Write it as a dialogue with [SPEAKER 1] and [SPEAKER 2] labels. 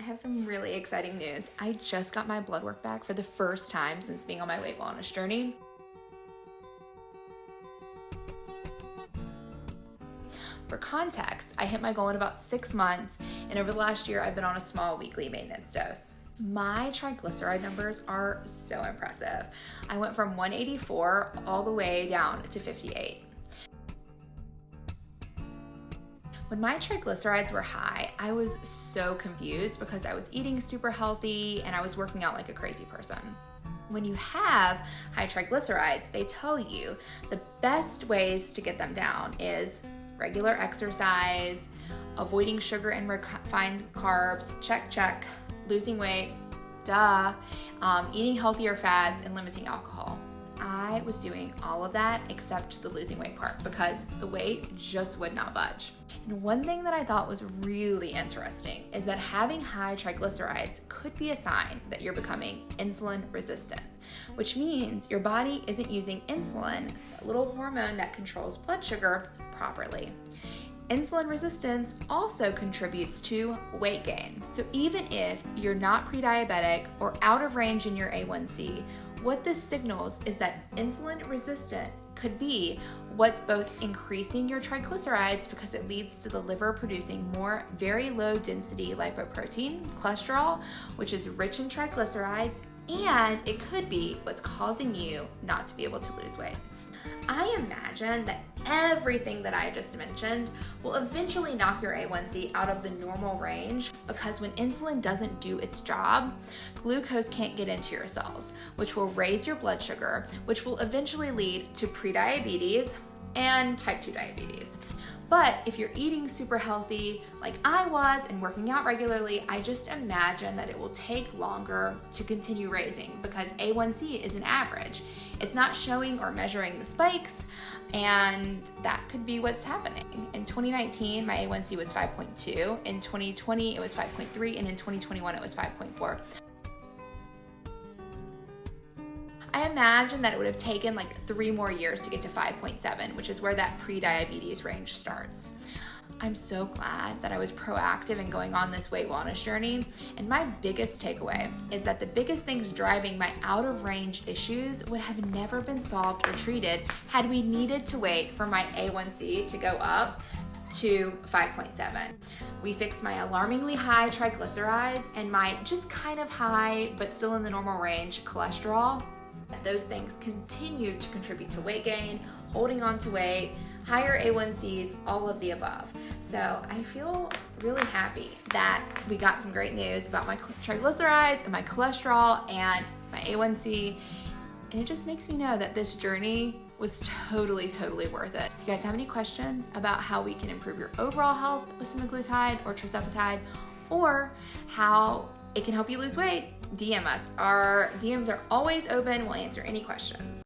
[SPEAKER 1] have some really exciting news. I just got my blood work back for the first time since being on my weight wellness journey. For context, I hit my goal in about 6 months, and over the last year, I've been on a small weekly maintenance dose. My triglyceride numbers are so impressive. I went from 184 all the way down to 58. When my triglycerides were high, I was so confused because I was eating super healthy and I was working out like a crazy person. When you have high triglycerides, they tell you the best ways to get them down is regular exercise, avoiding sugar and refined carbs, check, losing weight, eating healthier fats, and limiting alcohol. I was doing all of that except the losing weight part because the weight just would not budge. And one thing that I thought was really interesting is that having high triglycerides could be a sign that you're becoming insulin resistant, which means your body isn't using insulin, that little hormone that controls blood sugar, properly. Insulin resistance also contributes to weight gain. So even if you're not pre-diabetic or out of range in your A1C, what this signals is that insulin resistant could be what's both increasing your triglycerides because it leads to the liver producing more very low density lipoprotein, cholesterol, which is rich in triglycerides, and it could be what's causing you not to be able to lose weight. I imagine that everything that I just mentioned will eventually knock your A1C out of the normal range because when insulin doesn't do its job, glucose can't get into your cells, which will raise your blood sugar, which will eventually lead to prediabetes and type 2 diabetes. But if you're eating super healthy like I was and working out regularly, I just imagine that it will take longer to continue raising because A1C is an average. It's not showing or measuring the spikes, and that could be what's happening. In 2019, my A1C was 5.2. In 2020, it was 5.3. And in 2021, it was 5.4. I imagine that it would have taken like 3 more years to get to 5.7, which is where that pre-diabetes range starts. I'm so glad that I was proactive in going on this weight wellness journey. And my biggest takeaway is that the biggest things driving my out of range issues would have never been solved or treated had we needed to wait for my A1C to go up to 5.7. We fixed my alarmingly high triglycerides and my just kind of high, but still in the normal range, cholesterol. Those things continue to contribute to weight gain, holding on to weight, higher A1Cs, all of the above. So I feel really happy that we got some great news about my triglycerides and my cholesterol and my A1C. And it just makes me know that this journey was totally worth it. If you guys have any questions about how we can improve your overall health with semaglutide or tirzepatide, or how it can help you lose weight, DM us. Our DMs are always open. We'll answer any questions.